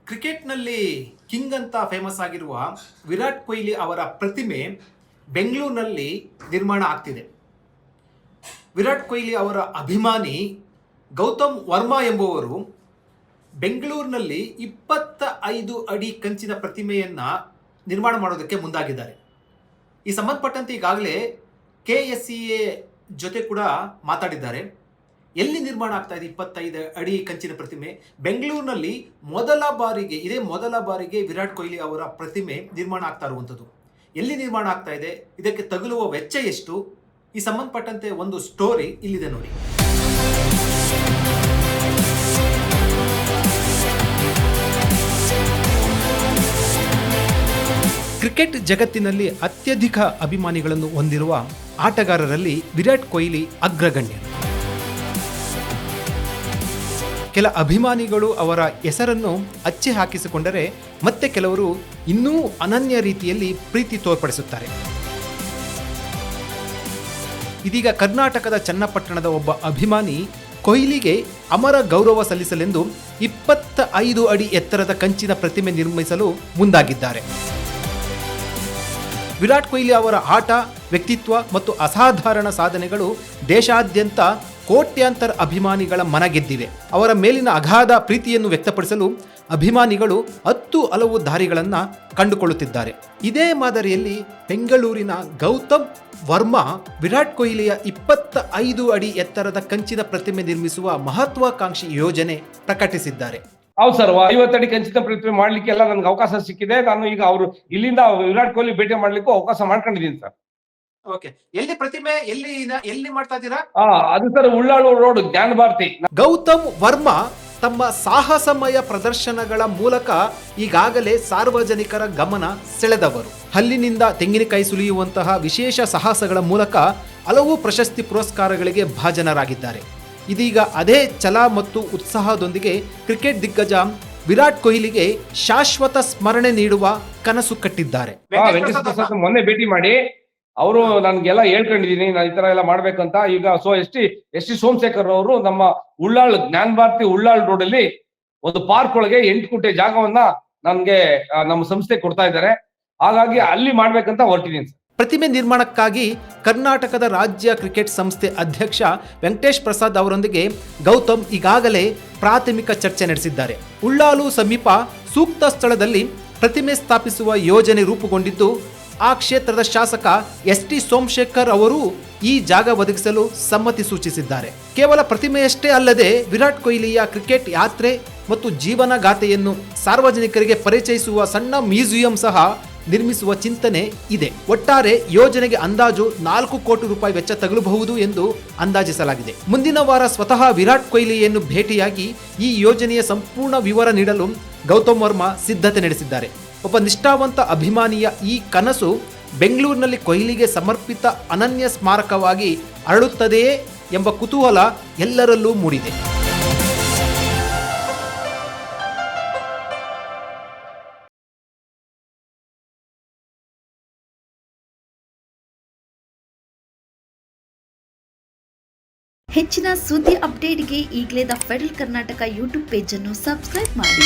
ಕ್ರಿಕೆಟ್ನಲ್ಲಿ ಕಿಂಗ್ ಅಂತ ಫೇಮಸ್ ಆಗಿರುವ ವಿರಾಟ್ ಕೊಹ್ಲಿ ಅವರ ಪ್ರತಿಮೆ ಬೆಂಗಳೂರಿನಲ್ಲಿ ನಿರ್ಮಾಣ ಆಗ್ತಿದೆ. ವಿರಾಟ್ ಕೊಹ್ಲಿ ಅವರ ಅಭಿಮಾನಿ ಗೌತಮ್ ವರ್ಮಾ ಎಂಬುವರು ಬೆಂಗಳೂರಿನಲ್ಲಿ 25 ಅಡಿ ಕಂಚಿನ ಪ್ರತಿಮೆಯನ್ನು ನಿರ್ಮಾಣ ಮಾಡೋದಕ್ಕೆ ಮುಂದಾಗಿದ್ದಾರೆ. ಈ ಸಂಬಂಧಪಟ್ಟಂತೆ ಈಗಾಗಲೇ KSCA ಜೊತೆ ಕೂಡ ಮಾತಾಡಿದ್ದಾರೆ. ಎಲ್ಲಿ ನಿರ್ಮಾಣ ಆಗ್ತಾ ಇದೆ 25 ಅಡಿ ಕಂಚಿನ ಪ್ರತಿಮೆ? ಬೆಂಗಳೂರಿನಲ್ಲಿ ಮೊದಲ ಬಾರಿಗೆ ವಿರಾಟ್ ಕೊಹ್ಲಿ ಅವರ ಪ್ರತಿಮೆ ನಿರ್ಮಾಣ ಆಗ್ತಾ ಇರುವಂಥದ್ದು. ಎಲ್ಲಿ ನಿರ್ಮಾಣ ಆಗ್ತಾ ಇದೆ, ಇದಕ್ಕೆ ತಗುಲುವ ವೆಚ್ಚ ಎಷ್ಟು, ಈ ಸಂಬಂಧಪಟ್ಟಂತೆ ಒಂದು ಸ್ಟೋರಿ ಇಲ್ಲಿದೆ ನೋಡಿ. ಕ್ರಿಕೆಟ್ ಜಗತ್ತಿನಲ್ಲಿ ಅತ್ಯಧಿಕ ಅಭಿಮಾನಿಗಳನ್ನು ಹೊಂದಿರುವ ಆಟಗಾರರಲ್ಲಿ ವಿರಾಟ್ ಕೊಹ್ಲಿ ಅಗ್ರಗಣ್ಯರು. ಕೆಲ ಅಭಿಮಾನಿಗಳು ಅವರ ಹೆಸರನ್ನು ಅಚ್ಚೆ ಹಾಕಿಸಿಕೊಂಡರೆ ಮತ್ತೆ ಕೆಲವರು ಇನ್ನೂ ಅನನ್ಯ ರೀತಿಯಲ್ಲಿ ಪ್ರೀತಿ ತೋರ್ಪಡಿಸುತ್ತಾರೆ. ಇದೀಗ ಕರ್ನಾಟಕದ ಚನ್ನಪಟ್ಟಣದ ಒಬ್ಬ ಅಭಿಮಾನಿ ಕೊಹ್ಲಿಗೆ ಅಮರ ಗೌರವ ಸಲ್ಲಿಸಲೆಂದು 25 ಅಡಿ ಎತ್ತರದ ಕಂಚಿನ ಪ್ರತಿಮೆ ನಿರ್ಮಿಸಲು ಮುಂದಾಗಿದ್ದಾರೆ. ವಿರಾಟ್ ಕೊಹ್ಲಿ ಅವರ ಆಟ, ವ್ಯಕ್ತಿತ್ವ ಮತ್ತು ಅಸಾಧಾರಣ ಸಾಧನೆಗಳು ದೇಶಾದ್ಯಂತ ಕೋಟ್ಯಾಂತರ ಅಭಿಮಾನಿಗಳ ಮನಗೆದ್ದಿವೆ. ಅವರ ಮೇಲಿನ ಅಗಾಧ ಪ್ರೀತಿಯನ್ನು ವ್ಯಕ್ತಪಡಿಸಲು ಅಭಿಮಾನಿಗಳು ಹಲವು ದಾರಿಗಳನ್ನು ಕಂಡುಕೊಳ್ಳುತ್ತಿದ್ದಾರೆ. ಇದೇ ಮಾದರಿಯಲ್ಲಿ ಬೆಂಗಳೂರಿನ ಗೌತಮ್ ವರ್ಮಾ ವಿರಾಟ್ ಕೊಹ್ಲಿಯ 25 ಅಡಿ ಎತ್ತರದ ಕಂಚಿನ ಪ್ರತಿಮೆ ನಿರ್ಮಿಸುವ ಮಹತ್ವಾಕಾಂಕ್ಷಿ ಯೋಜನೆ ಪ್ರಕಟಿಸಿದ್ದಾರೆ. ಹೌದು ಸರ್, 50 ಅಡಿ ಕಂಚಿನ ಪ್ರತಿಮೆ ಮಾಡ್ಲಿಕ್ಕೆ ಎಲ್ಲ ನನ್ಗೆ ಅವಕಾಶ ಸಿಕ್ಕಿದೆ. ನಾನು ಈಗ ಅವರು ಇಲ್ಲಿಂದ ವಿರಾಟ್ ಕೊಹ್ಲಿ ಭೇಟಿ ಮಾಡ್ಲಿಕ್ಕೂ ಅವಕಾಶ ಮಾಡ್ಕೊಂಡಿದ್ದೀನಿ ಸರ್. ಓಕೆ, ಎಲ್ಲಿ ಪ್ರತಿಮೆ ಎಲ್ಲಿ ಮಾಡ್ತಾ ಇದ್ದೀರಾ? ಅದು ಸರ್ ಉಳ್ಳಾಳು ರೋಡ್ ಜ್ಞಾನ ಭಾರತಿ. ಗೌತಮ್ ವರ್ಮಾ ತಮ್ಮ ಸಾಹಸಮಯ ಪ್ರದರ್ಶನಗಳ ಮೂಲಕ ಈಗಾಗಲೇ ಸಾರ್ವಜನಿಕರ ಗಮನ ಸೆಳೆದವರು. ಹಲ್ಲಿನಿಂದ ತೆಂಗಿನಕಾಯಿ ಸುಲಿಯುವಂತಹ ವಿಶೇಷ ಸಾಹಸಗಳ ಮೂಲಕ ಹಲವು ಪ್ರಶಸ್ತಿ ಪುರಸ್ಕಾರಗಳಿಗೆ ಭಾಜನರಾಗಿದ್ದಾರೆ. ಇದೀಗ ಅದೇ ಛಲ ಮತ್ತು ಉತ್ಸಾಹದೊಂದಿಗೆ ಕ್ರಿಕೆಟ್ ದಿಗ್ಗಜ ವಿರಾಟ್ ಕೊಹ್ಲಿಗೆ ಶಾಶ್ವತ ಸ್ಮರಣೆ ನೀಡುವ ಕನಸು ಕಟ್ಟಿದ್ದಾರೆ. ವೆಂಕಟೇಶ್ ಪ್ರಸಾದ್ ಮೊನ್ನೆ ಭೇಟಿ ಮಾಡಿ ಅವರು ನನ್ಗೆಲ್ಲ ಹೇಳ್ಕೊಂಡಿದೀನಿ, ನಾನು ಈ ತರ ಎಲ್ಲ ಮಾಡ್ಬೇಕಂತ. ಈಗ ಎಸ್ ಟಿ ಸೋಮಶೇಖರ್ ಅವರು ನಮ್ಮ ಉಳ್ಳಾಳ್ ಜ್ಞಾನ ಭಾರತಿ ಉಳ್ಳಾಳ್ ರೋಡ್ ಅಲ್ಲಿ ಒಂದು ಪಾರ್ಕ್ ಒಳಗೆ 8 ಗುಂಟೆ ಜಾಗವನ್ನ ನನ್ಗೆ ನಮ್ಮ ಸಂಸ್ಥೆ ಕೊಡ್ತಾ ಇದ್ದಾರೆ. ಹಾಗಾಗಿ ಅಲ್ಲಿ ಮಾಡ್ಬೇಕಂತ ಹೊರಟಿದ್ದೀನಿ ಸರ್. ಪ್ರತಿಮೆ ನಿರ್ಮಾಣಕ್ಕಾಗಿ ಕರ್ನಾಟಕದ ರಾಜ್ಯ ಕ್ರಿಕೆಟ್ ಸಂಸ್ಥೆ ಅಧ್ಯಕ್ಷ ವೆಂಕಟೇಶ್ ಪ್ರಸಾದ್ ಅವರೊಂದಿಗೆ ಗೌತಮ್ ಈಗಾಗಲೇ ಪ್ರಾಥಮಿಕ ಚರ್ಚೆ ನಡೆಸಿದ್ದಾರೆ. ಉಳ್ಳಾಲು ಸಮೀಪ ಸೂಕ್ತ ಸ್ಥಳದಲ್ಲಿ ಪ್ರತಿಮೆ ಸ್ಥಾಪಿಸುವ ಯೋಜನೆ ರೂಪುಗೊಂಡಿದ್ದು, ಆ ಕ್ಷೇತ್ರದ ಶಾಸಕ ST ಸೋಮಶೇಖರ್ ಅವರು ಈ ಜಾಗ ಒದಗಿಸಲು ಸಮ್ಮತಿ ಸೂಚಿಸಿದ್ದಾರೆ. ಕೇವಲ ಪ್ರತಿಮೆಯಷ್ಟೇ ಅಲ್ಲದೆ ವಿರಾಟ್ ಕೊಹ್ಲಿಯ ಕ್ರಿಕೆಟ್ ಯಾತ್ರೆ ಮತ್ತು ಜೀವನಗಾಥೆಯನ್ನು ಸಾರ್ವಜನಿಕರಿಗೆ ಪರಿಚಯಿಸುವ ಸಣ್ಣ ಮ್ಯೂಸಿಯಂ ಸಹ ನಿರ್ಮಿಸುವ ಚಿಂತನೆ ಇದೆ. ಒಟ್ಟಾರೆ ಯೋಜನೆಗೆ ಅಂದಾಜು 4 ಕೋಟಿ ರೂಪಾಯಿ ವೆಚ್ಚ ತಗಲಬಹುದು ಎಂದು ಅಂದಾಜಿಸಲಾಗಿದೆ. ಮುಂದಿನ ವಾರ ಸ್ವತಃ ವಿರಾಟ್ ಕೊಹ್ಲಿಯನ್ನು ಭೇಟಿಯಾಗಿ ಈ ಯೋಜನೆಯ ಸಂಪೂರ್ಣ ವಿವರ ನೀಡಲು ಗೌತಮ್ ವರ್ಮಾ ಸಿದ್ಧತೆ ನಡೆಸಿದ್ದಾರೆ. ಒಬ್ಬ ನಿಷ್ಠಾವಂತ ಅಭಿಮಾನಿಯ ಈ ಕನಸು ಬೆಂಗಳೂರಿನಲ್ಲಿ ಕೊಹ್ಲಿಗೆ ಸಮರ್ಪಿತ ಅನನ್ಯ ಸ್ಮಾರಕವಾಗಿ ಅರಳುತ್ತದೆಯೇ ಎಂಬ ಕುತೂಹಲ ಎಲ್ಲರಲ್ಲೂ ಮೂಡಿದೆ. ಹೆಚ್ಚಿನ ಸುದ್ದಿ ಅಪ್ಡೇಟ್ಗೆ ಈಗಲೇ the federal Karnataka YouTube page ಅನ್ನು ಸಬ್ಸ್ಕ್ರೈಬ್ ಮಾಡಿ.